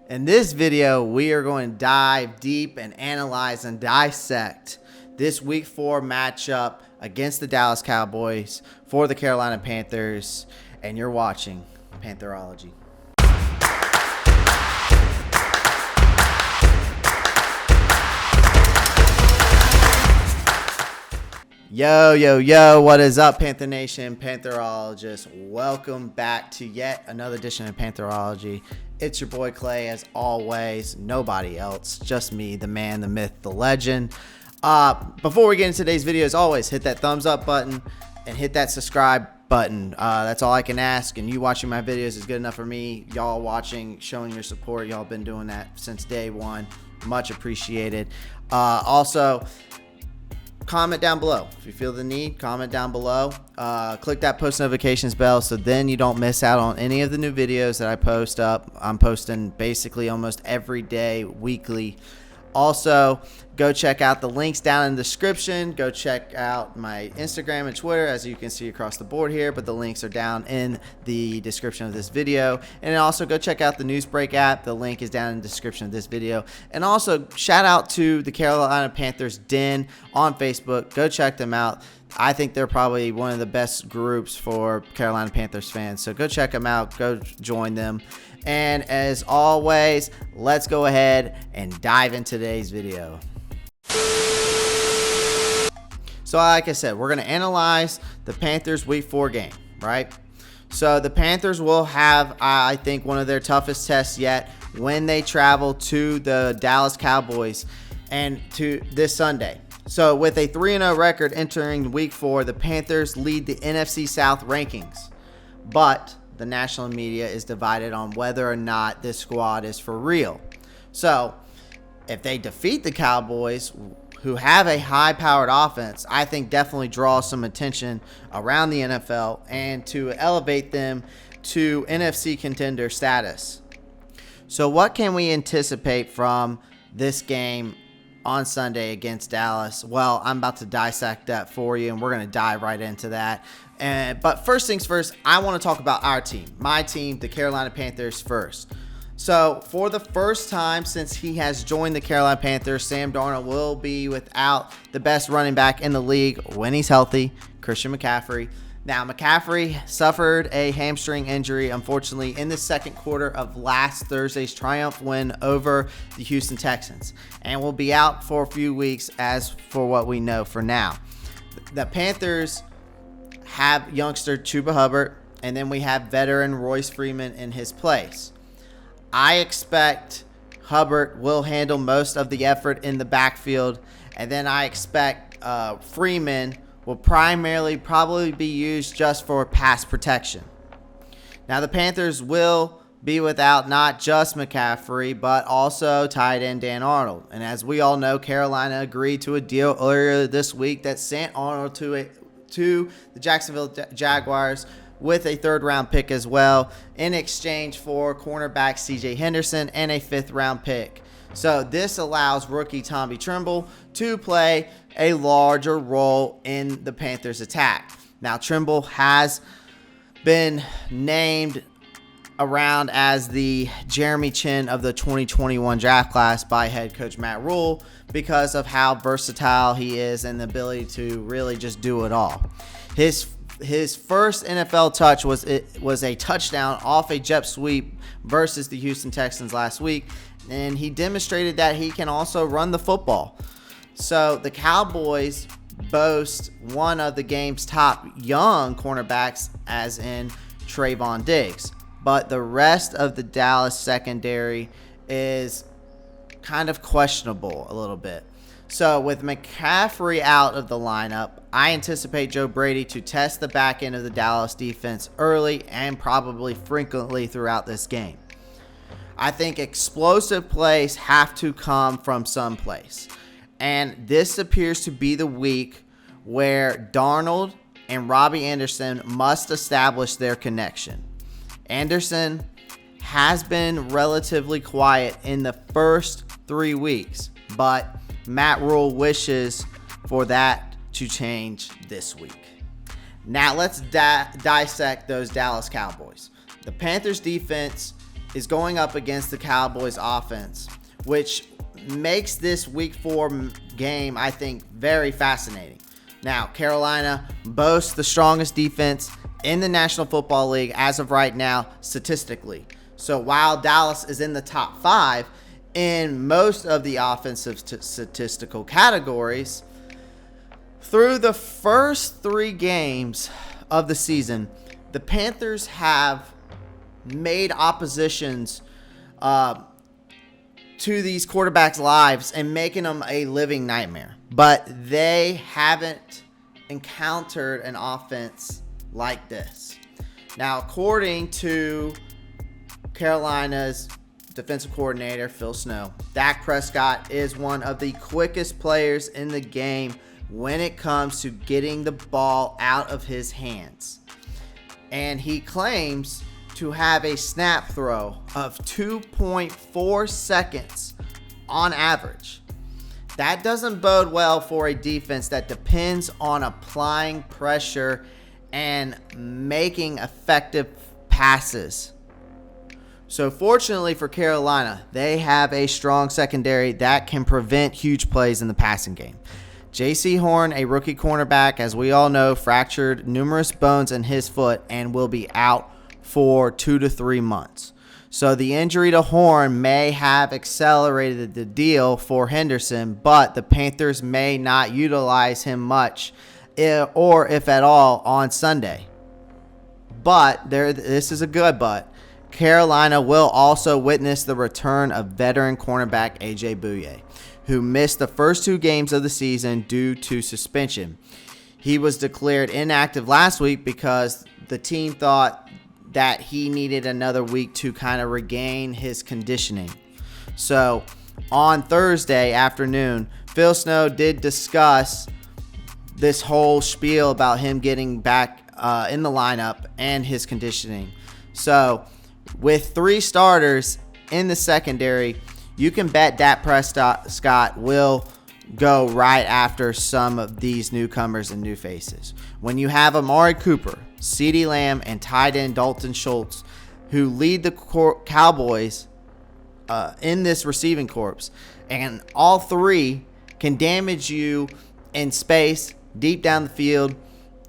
In this video, we are going to dive deep and analyze and dissect this Week 4 matchup against the Dallas Cowboys for the Carolina Panthers, and you're watching Pantherology. Yo, what is up, Panther Nation, Pantherologists? Welcome back to yet another edition of Pantherology. It's your boy Clay, as always. Nobody else, just me, the man, the myth, the legend. Before we get into today's video, as always, hit that thumbs up button and hit that subscribe button. That's all I can ask, and you watching my videos is good enough for me. Y'all watching, showing your support. Y'all been doing that since day one. Much appreciated. Also, comment down below. If you feel the need, comment down below. Click that post notifications bell so then you don't miss out on any of the new videos that I post up. I'm posting basically almost every day, weekly. Also, go check out the links down in the description. Go check out my Instagram and Twitter, as you can see across the board here, but the links are down in the description of this video. And also go check out the Newsbreak app. The link is down in the description of this video. And also shout out to the Carolina Panthers Den on Facebook. Go check them out. I think they're probably one of the best groups for Carolina Panthers fans. So go check them out. Go join them. And as always, let's go ahead and dive into today's video. So like I said, we're going to analyze the Panthers Week 4 game, right? So the Panthers will have, I think, one of their toughest tests yet when they travel to the Dallas Cowboys and to this Sunday. So with a 3-0 record entering Week 4, the Panthers lead the NFC South rankings. But the national media is divided on whether or not this squad is for real. So if they defeat the Cowboys, who have a high-powered offense, I think definitely draw some attention around the NFL and to elevate them to NFC contender status. So what can we anticipate from this game on Sunday against Dallas? Well, I'm about to dissect that for you, and we're going to dive right into that. But first things first, I want to talk about our team, my team, the Carolina Panthers first. So for the first time since he has joined the Carolina Panthers, Sam Darnold will be without the best running back in the league when he's healthy, Christian McCaffrey. Now, McCaffrey suffered a hamstring injury, unfortunately, in the second quarter of last Thursday's triumph win over the Houston Texans, and will be out for a few weeks as for what we know for now. The Panthers have youngster Chuba Hubbard, and then we have veteran Royce Freeman in his place. I expect Hubbard will handle most of the effort in the backfield, and then I expect Freeman will primarily probably be used just for pass protection. Now, the Panthers will be without not just McCaffrey, but also tight end Dan Arnold. And as we all know, Carolina agreed to a deal earlier this week that sent Arnold to the Jacksonville Jaguars with a third-round pick as well, in exchange for cornerback C.J. Henderson and a fifth-round pick. So this allows rookie Tommy Trimble to play a larger role in the Panthers' attack. Now, Trimble has been named around as the Jeremy Chin of the 2021 draft class by head coach Matt Rule because of how versatile he is and the ability to really just do it all. His first NFL touch was a touchdown off a jet sweep versus the Houston Texans last week, and he demonstrated that he can also run the football. So the Cowboys boast one of the game's top young cornerbacks, as in Trayvon Diggs, but the rest of the Dallas secondary is kind of questionable a little bit. So with McCaffrey out of the lineup, I anticipate Joe Brady to test the back end of the Dallas defense early and probably frequently throughout this game. I think explosive plays have to come from someplace. And this appears to be the week where Darnold and Robbie Anderson must establish their connection. Anderson has been relatively quiet in the first 3 weeks, but Matt Rule wishes for that to change this week. Now let's dissect those Dallas Cowboys. The Panthers defense is going up against the Cowboys offense, which makes this week 4 game, I think, very fascinating. Now, Carolina boasts the strongest defense in the National Football League as of right now, statistically. So while Dallas is in the top 5 in most of the offensive statistical categories, through the first 3 games of the season, the Panthers have made oppositions to these quarterbacks' lives and making them a living nightmare. But they haven't encountered an offense like this. Now, according to Carolina's defensive coordinator, Phil Snow, Dak Prescott is one of the quickest players in the game when it comes to getting the ball out of his hands. And he claims to have a snap throw of 2.4 seconds on average. That doesn't bode well for a defense that depends on applying pressure and making effective passes. So fortunately for Carolina, they have a strong secondary that can prevent huge plays in the passing game. J.C. Horn, a rookie cornerback, as we all know, fractured numerous bones in his foot and will be out for 2 to 3 months. So the injury to Horn may have accelerated the deal for Henderson, but the Panthers may not utilize him much, or if at all, on Sunday. But this is a good but. Carolina will also witness the return of veteran cornerback A.J. Bouye, who missed the first 2 games of the season due to suspension. He was declared inactive last week because the team thought that he needed another week to kind of regain his conditioning. So on Thursday afternoon, Phil Snow did discuss this whole spiel about him getting back in the lineup and his conditioning. So with 3 starters in the secondary, you can bet Dak Prescott will go right after some of these newcomers and new faces. When you have Amari Cooper, CeeDee Lamb, and tight end Dalton Schultz, who lead the Cowboys in this receiving corps, and all 3 can damage you in space, deep down the field,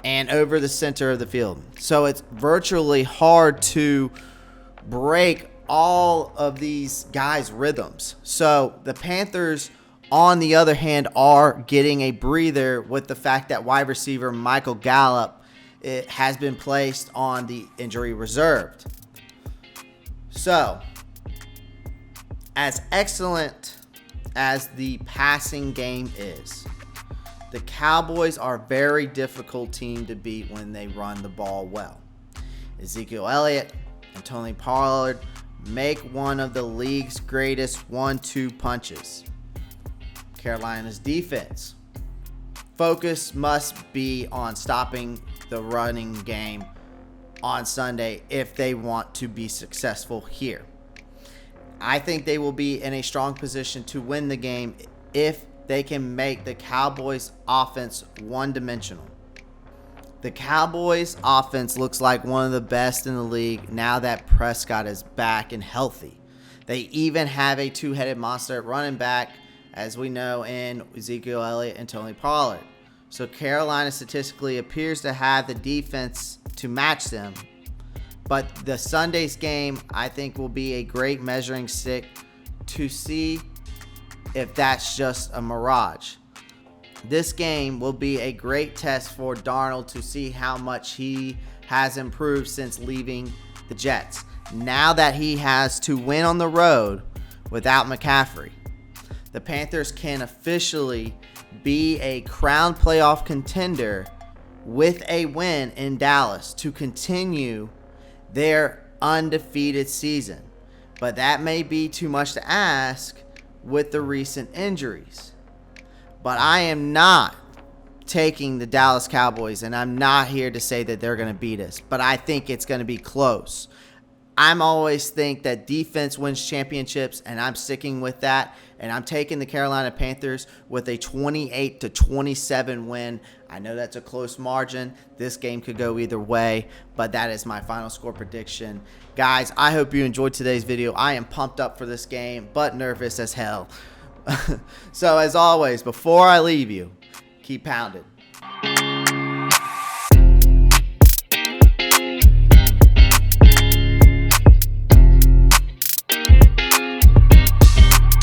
and over the center of the field. So it's virtually hard to break all of these guys' rhythms. So the Panthers, on the other hand, are getting a breather with the fact that wide receiver Michael Gallup has been placed on the injury reserved. So, as excellent as the passing game is, the Cowboys are a very difficult team to beat when they run the ball well. Ezekiel Elliott and Tony Pollard make one of the league's greatest 1-2 punches. Carolina's defense focus must be on stopping the running game on Sunday if they want to be successful here. I think they will be in a strong position to win the game if they can make the Cowboys offense one-dimensional. The Cowboys offense looks like one of the best in the league now that Prescott is back and healthy. They even have a 2-headed monster at running back, as we know, in Ezekiel Elliott and Tony Pollard. So Carolina statistically appears to have the defense to match them. But the Sunday's game, I think, will be a great measuring stick to see if that's just a mirage. This game will be a great test for Darnold to see how much he has improved since leaving the Jets. Now that he has to win on the road without McCaffrey, the Panthers can officially be a crown playoff contender with a win in Dallas to continue their undefeated season. But that may be too much to ask with the recent injuries. But I am not taking the Dallas Cowboys, and I'm not here to say that they're going to beat us. But I think it's going to be close. I'm always think that defense wins championships, and I'm sticking with that. And I'm taking the Carolina Panthers with a 28-27 win. I know that's a close margin. This game could go either way, but that is my final score prediction. Guys, I hope you enjoyed today's video. I am pumped up for this game, but nervous as hell. So as always, before I leave you, keep pounding.